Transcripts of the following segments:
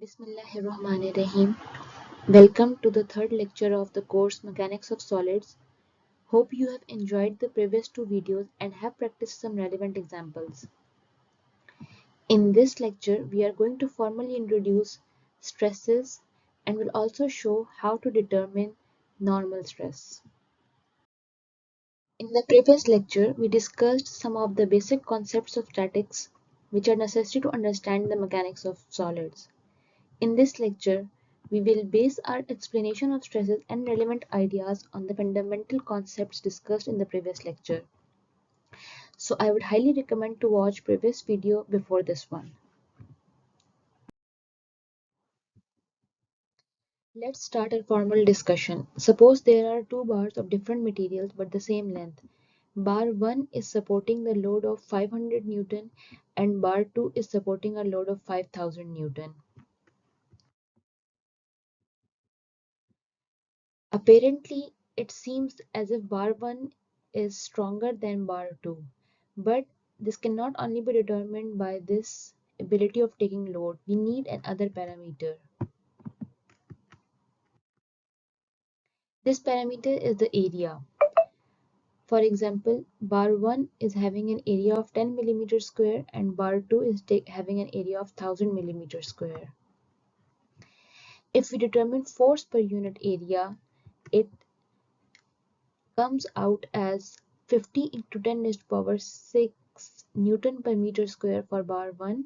Bismillahirrahmanirrahim. Welcome to the third lecture of the course Mechanics of Solids. Hope you have enjoyed the previous two videos and have practiced some relevant examples. In this lecture, we are going to formally introduce stresses and will also show how to determine normal stress. In the previous lecture, we discussed some of the basic concepts of statics which are necessary to understand the mechanics of solids. In this lecture, we will base our explanation of stresses and relevant ideas on the fundamental concepts discussed in the previous lecture. So I would highly recommend to watch previous video before this one. Let's start a formal discussion. Suppose there are two bars of different materials but the same length. Bar 1 is supporting the load of 500 Newton and bar 2 is supporting a load of 5000 Newton. Apparently, it seems as if bar 1 is stronger than bar 2, but this cannot only be determined by this ability of taking load. We need another parameter. This parameter is the area. For example, bar 1 is having an area of 10 millimeter square and bar 2 is having an area of 1000 millimeter square. If we determine force per unit area, it comes out as 50 into 10 raised to power 6 Newton per meter square for bar 1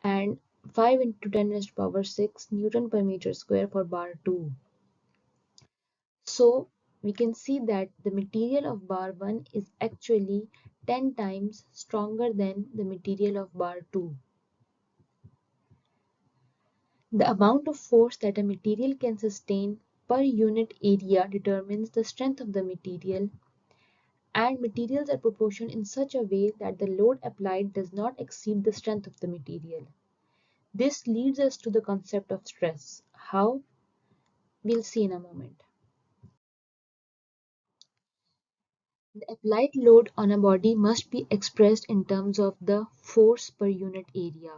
and 5 into 10 raised to power 6 Newton per meter square for bar 2. So we can see that the material of bar 1 is actually 10 times stronger than the material of bar 2. The amount of force that a material can sustain per unit area determines the strength of the material, and materials are proportioned in such a way that the load applied does not exceed the strength of the material. This leads us to the concept of stress. How? We'll see in a moment. The applied load on a body must be expressed in terms of the force per unit area.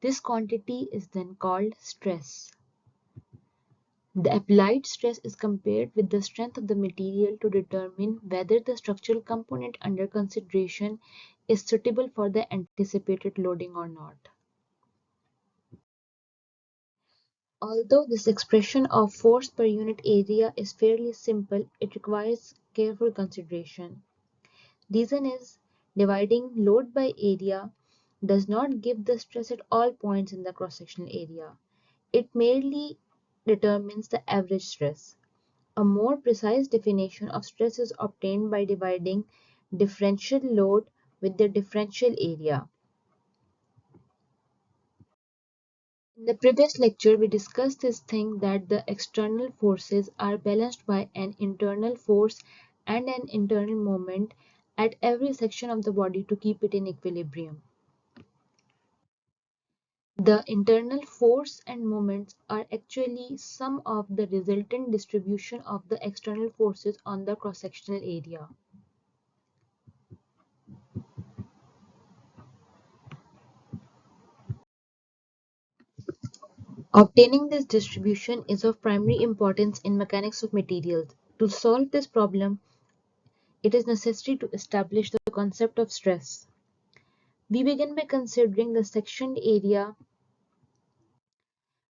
This quantity is then called stress. The applied stress is compared with the strength of the material to determine whether the structural component under consideration is suitable for the anticipated loading or not. Although this expression of force per unit area is fairly simple, it requires careful consideration. Reason is, dividing load by area does not give the stress at all points in the cross-sectional area. It merely determines the average stress. A more precise definition of stress is obtained by dividing differential load with the differential area. In the previous lecture, we discussed this thing that the external forces are balanced by an internal force and an internal moment at every section of the body to keep it in equilibrium. The internal force and moments are actually sum of the resultant distribution of the external forces on the cross-sectional area. Obtaining this distribution is of primary importance in mechanics of materials. To solve this problem, it is necessary to establish the concept of stress. We begin by considering the sectioned area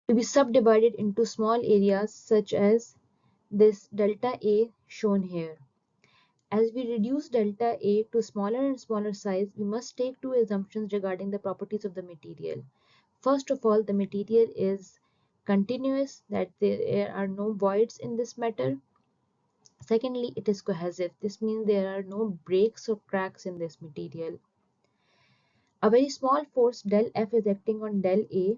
to be subdivided into small areas such as this delta A shown here. As we reduce delta A to smaller and smaller size, we must take two assumptions regarding the properties of the material. First of all, the material is continuous, that there are no voids in this matter. Secondly, it is cohesive. This means there are no breaks or cracks in this material. A very small force del F is acting on del A.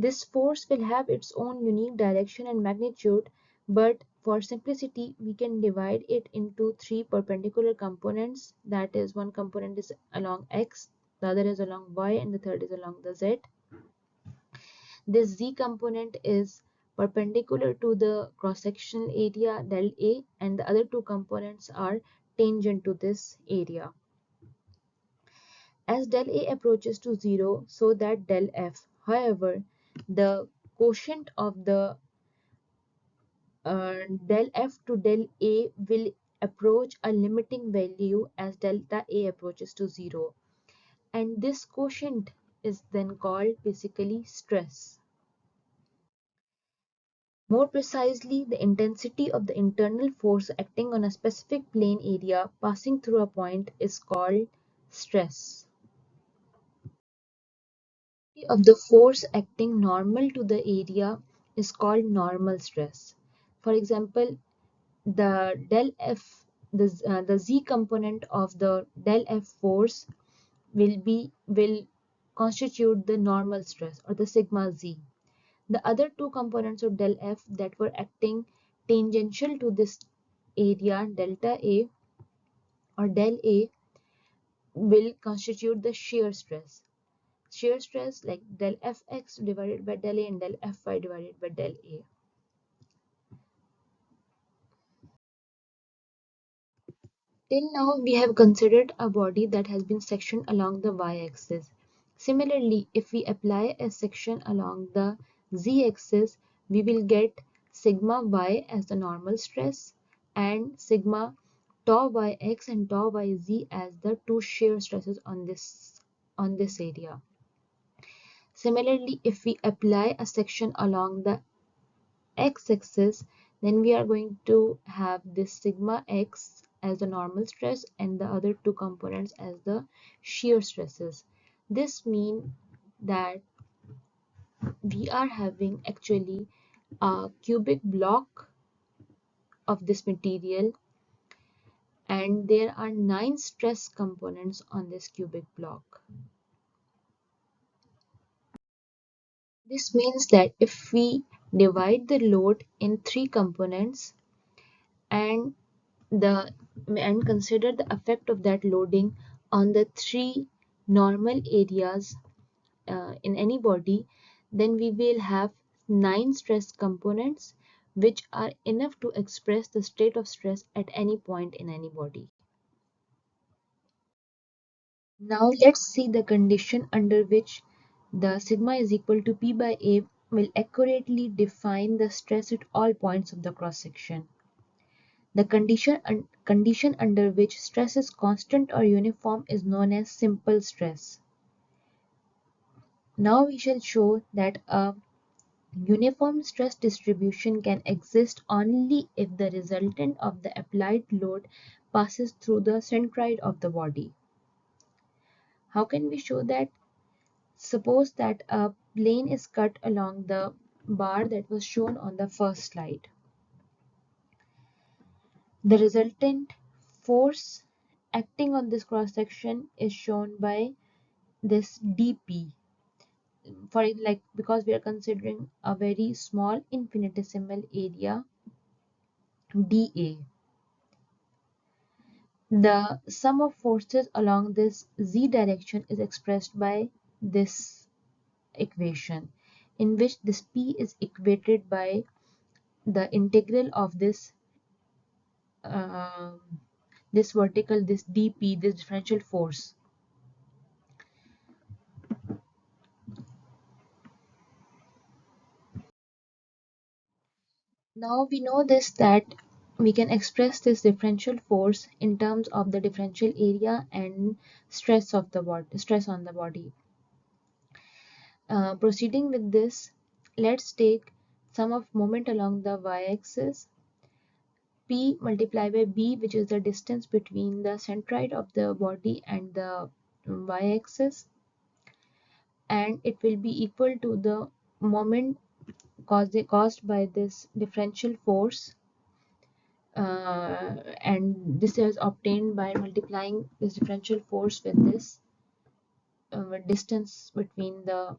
This force will have its own unique direction and magnitude, but for simplicity, we can divide it into three perpendicular components. That is, one component is along X, the other is along Y, and the third is along the Z. This Z component is perpendicular to the cross-sectional area del A, and the other two components are tangent to this area. As del A approaches to 0, so that del F. However, the quotient of the del f to del a will approach a limiting value as delta a approaches to 0, and this quotient is then called basically stress. More precisely, the intensity of the internal force acting on a specific plane area passing through a point is called stress. Of the force acting normal to the area is called normal stress. For example, the del F, the Z component of the del F force will constitute the normal stress or the sigma Z. The other two components of del F that were acting tangential to this area, delta A or del A, will constitute the shear stress. Shear stress like del Fx divided by del A and del Fy divided by del A. Till now, we have considered a body that has been sectioned along the y-axis. Similarly, if we apply a section along the z-axis, we will get sigma y as the normal stress and sigma tau yx and tau yz as the two shear stresses on this area. Similarly, if we apply a section along the x-axis, then we are going to have this sigma x as the normal stress and the other two components as the shear stresses. This means that we are having actually a cubic block of this material, and there are 9 stress components on this cubic block. This means that if we divide the load in 3 components and the and consider the effect of that loading on the 3 normal areas in any body, then we will have 9 stress components which are enough to express the state of stress at any point in any body. Now let's see the condition under which the sigma is equal to P by A will accurately define the stress at all points of the cross section. The condition under which stress is constant or uniform is known as simple stress. Now we shall show that a uniform stress distribution can exist only if the resultant of the applied load passes through the centroid of the body. How can we show that? Suppose that a plane is cut along the bar that was shown on the first slide. The resultant force acting on this cross section is shown by this dp, for like because we are considering a very small infinitesimal area dA. The sum of forces along this z direction is expressed by this equation, in which this p is equated by the integral of um this vertical, this dp, this differential force. Now we know this that we can express this differential force in terms of the differential area and stress of the body, stress on the body. Proceeding with this, let's take sum of moment along the y-axis, p multiplied by b, which is the distance between the centroid of the body and the y-axis, and it will be equal to the moment caused by this differential force, and this is obtained by multiplying this differential force with this distance between the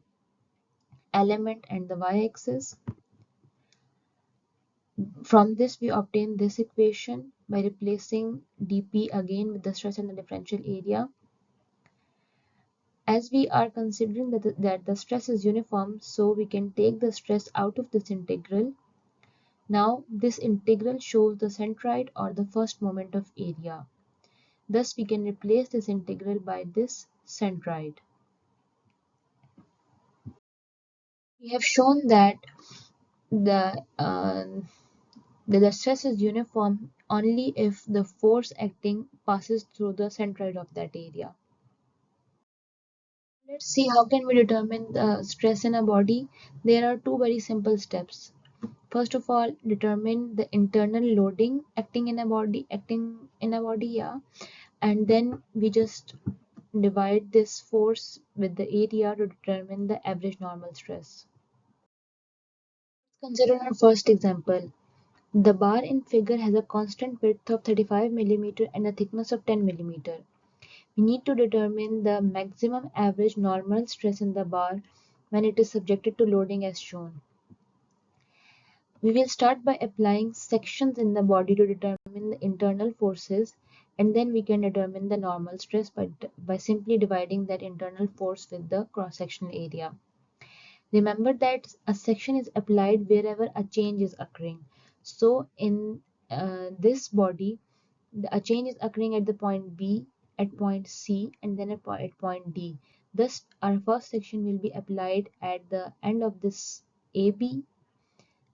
element and the y-axis. From this we obtain this equation by replacing dp again with the stress and the differential area. As we are considering that the stress is uniform, so we can take the stress out of this integral. Now this integral shows the centroid or the first moment of area. Thus we can replace this integral by this centroid. We have shown that the the stress is uniform only if the force acting passes through the centroid of that area. Let's see how can we determine the stress in a body. There are two very simple steps. First of all, determine the internal loading acting in a body, yeah, and then we just divide this force with the area to determine the average normal stress. Consider our first example. The bar in figure has a constant width of 35 mm and a thickness of 10 mm. We need to determine the maximum average normal stress in the bar when it is subjected to loading as shown. We will start by applying sections in the body to determine the internal forces, and then we can determine the normal stress by simply dividing that internal force with the cross-sectional area. Remember that a section is applied wherever a change is occurring. So in this body, a change is occurring at the point B, at point C, and then at point D. Thus, our first section will be applied at the end of this AB,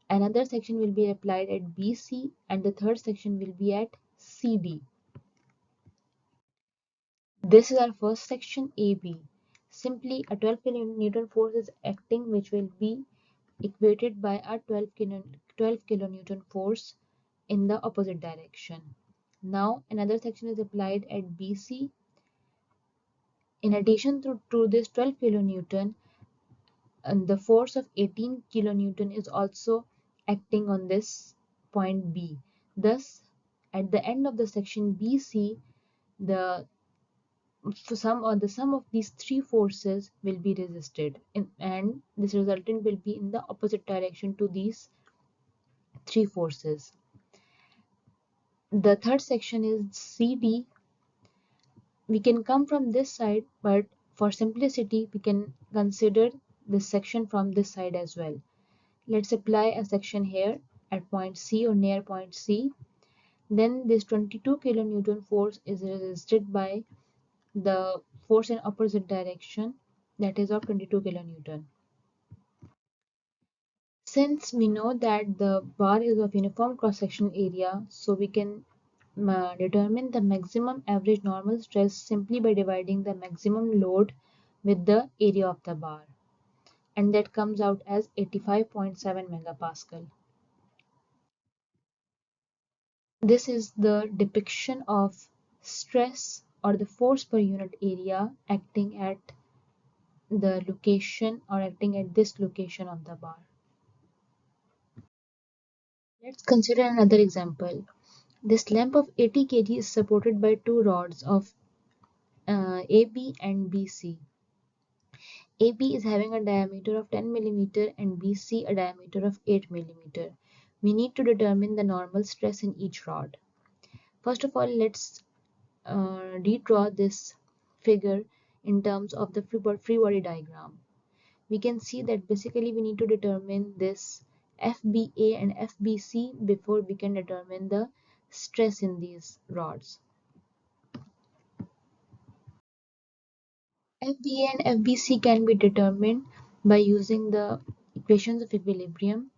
another section will be applied at BC, and the third section will be at CD. This is our first section AB. Simply a 12 kN force is acting, which will be equated by a 12 kilonewton force in the opposite direction. Now another section is applied at BC. In addition to this 12 kilonewton, and the force of 18 kilonewton is also acting on this point B. Thus, at the end of the section BC, the sum of these three forces will be resisted, and this resultant will be in the opposite direction to these three forces. The third section is CD. We can come from this side, but for simplicity, we can consider this section from this side as well. Let's apply a section here at point C or near point C. Then this 22 kilonewton force is resisted by the force in opposite direction, that is of 22 kilonewton. Since we know that the bar is of uniform cross-sectional area, so we can determine the maximum average normal stress simply by dividing the maximum load with the area of the bar, and that comes out as 85.7 megapascal. This is the depiction of stress or the force per unit area acting at the location or acting at this location of the bar. Let's consider another example. This lamp of 80 kg is supported by two rods of AB and BC. AB is having a diameter of 10 mm and BC a diameter of 8 mm. We need to determine the normal stress in each rod. First of all, let's redraw this figure in terms of the free body diagram. We can see that basically we need to determine this FBA and FBC before we can determine the stress in these rods. FBA and FBC can be determined by using the equations of equilibrium.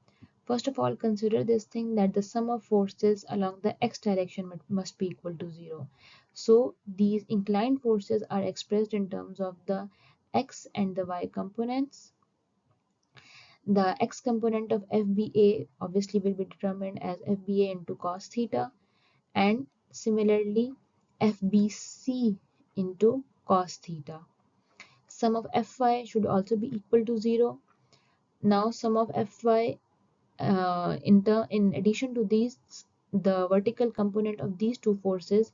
First of all, consider this thing that the sum of forces along the x direction must be equal to 0. So these inclined forces are expressed in terms of the x and the y components. The x component of FBA obviously will be determined as FBA into cos theta, and similarly FBC into cos theta. Sum of Fy should also be equal to 0. Now sum of Fy in addition to these, the vertical component of these two forces,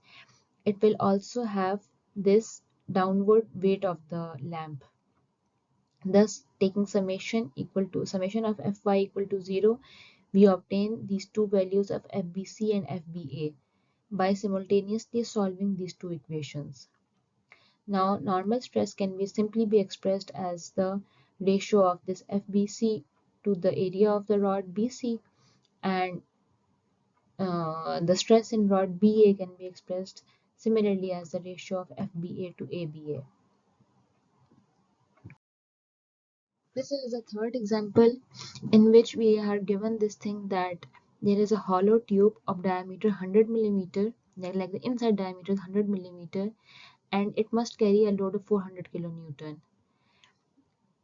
it will also have this downward weight of the lamp. Thus, taking summation of Fy equal to 0, we obtain these two values of FBC and FBA by simultaneously solving these two equations. Now, normal stress can simply be expressed as the ratio of this FBC to the area of the rod BC, and the stress in rod BA can be expressed similarly as the ratio of FBA to ABA. This is the third example in which we are given this thing that there is a hollow tube of diameter 100 millimeter, like the inside diameter is 100 millimeter, and it must carry a load of 400 kilonewton.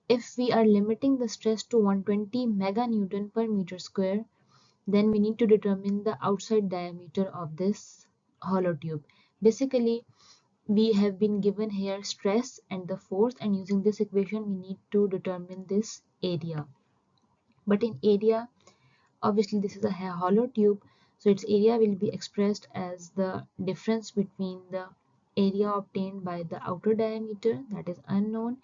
If we are limiting the stress to 120 meganewton per meter square, then we need to determine the outside diameter of this hollow tube. Basically, we have been given here stress and the force, and using this equation we need to determine this area. But in area, obviously this is a hollow tube, so its area will be expressed as the difference between the area obtained by the outer diameter, that is unknown,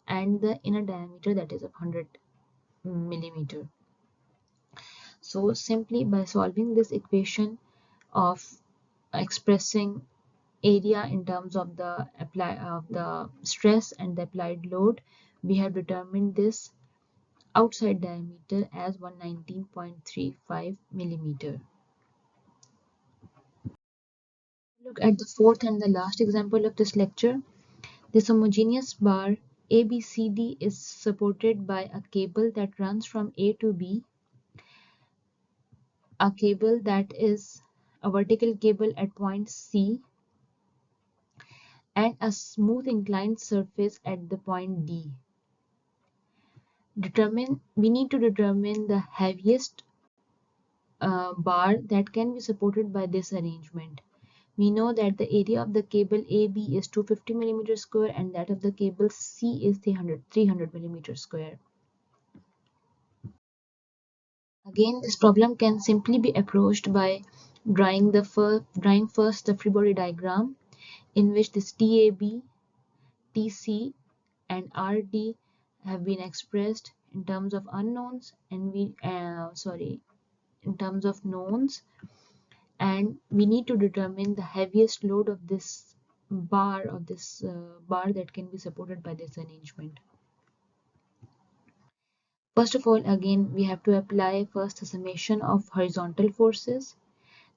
and the inner diameter, that is of 100 millimeter. So simply by solving this equation of expressing area in terms of the stress and the applied load, we have determined this outside diameter as 119.35 millimeter. Look at the fourth and the last example of this lecture. This homogeneous bar ABCD is supported by a cable that runs from A to B, a cable that is a vertical cable at point C, and a smooth inclined surface at the point D. We need to determine the heaviest bar that can be supported by this arrangement. We know that the area of the cable AB is 250 millimeter square and that of the cable C is 300 millimeter square. Again, this problem can simply be approached by drawing first the free body diagram, in which this TAB, TC, and RD have been expressed in terms of unknowns, and in terms of knowns, and we need to determine the heaviest load of this bar that can be supported by this arrangement. First of all, again we have to apply first the summation of horizontal forces.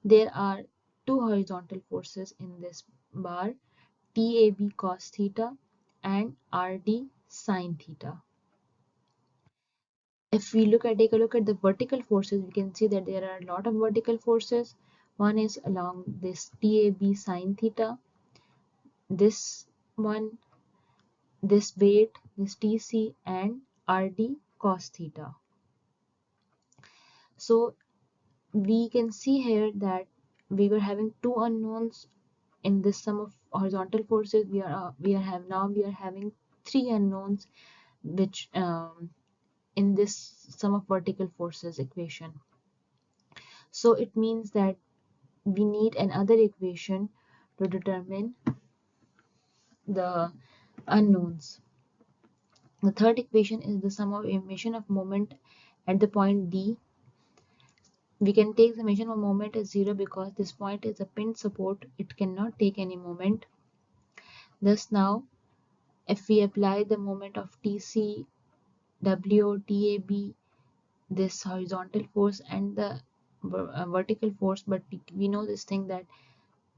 There are two horizontal forces in this bar, TAB cos theta and RD sin theta. If we take a look at the vertical forces, we can see that there are a lot of vertical forces. One is along this TAB sin theta, this one, this weight, this TC, and RD cos theta. So we can see here that we were having two unknowns in this sum of horizontal forces. We are having three unknowns, which in this sum of vertical forces equation. So it means that we need another equation to determine the unknowns. The third equation is the sum of emission of moment at the point D. We can take the summation of moment as 0 because this point is a pinned support. It cannot take any moment. Thus now, if we apply the moment of TC, W, TAB, this horizontal force and the vertical force, but we know this thing that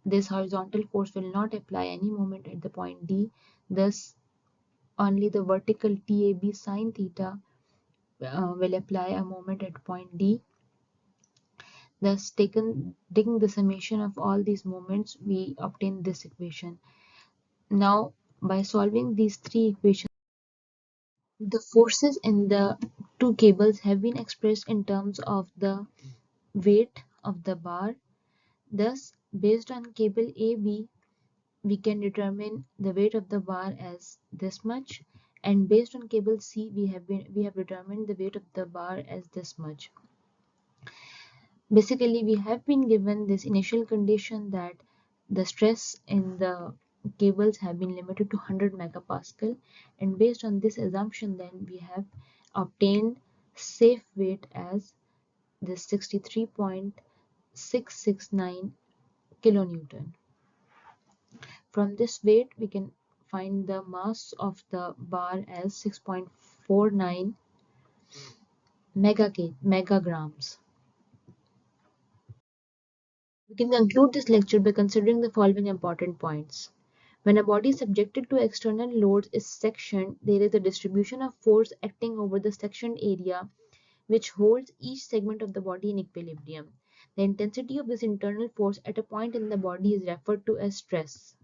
this horizontal force will not apply any moment at the point D. Thus, only the vertical TAB sin theta will apply a moment at point D. Thus, taking the summation of all these moments, we obtain this equation. Now, by solving these three equations, the forces in the two cables have been expressed in terms of the weight of the bar. Thus, based on cable AB, we can determine the weight of the bar as this much, and based on cable C, we have determined the weight of the bar as this much. Basically, we have been given this initial condition that the stress in the cables have been limited to 100 megapascal, and based on this assumption, then we have obtained safe weight as this 63.669 kilonewton. From this weight, we can find the mass of the bar as 6.49 megagrams. We can conclude this lecture by considering the following important points. When a body subjected to external loads is sectioned, there is a distribution of force acting over the sectioned area which holds each segment of the body in equilibrium. The intensity of this internal force at a point in the body is referred to as stress.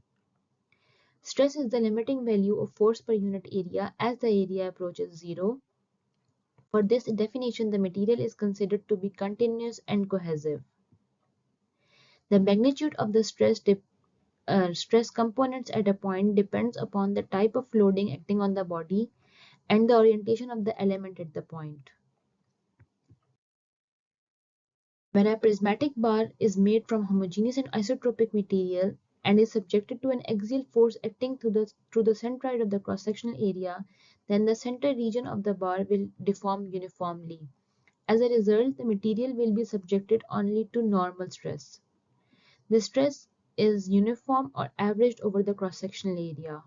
Stress is the limiting value of force per unit area as the area approaches zero. For this definition, the material is considered to be continuous and cohesive. The magnitude of the stress components at a point depends upon the type of loading acting on the body and the orientation of the element at the point. When a prismatic bar is made from homogeneous and isotropic material and is subjected to an axial force acting through the centroid of the cross-sectional area, then the center region of the bar will deform uniformly. As a result, the material will be subjected only to normal stress. The stress is uniform or averaged over the cross-sectional area.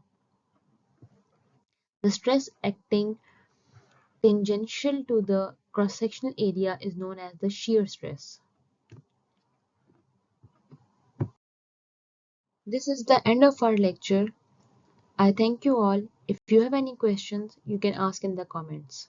The stress acting tangential to the cross-sectional area is known as the shear stress. This is the end of our lecture. I thank you all. If you have any questions, you can ask in the comments.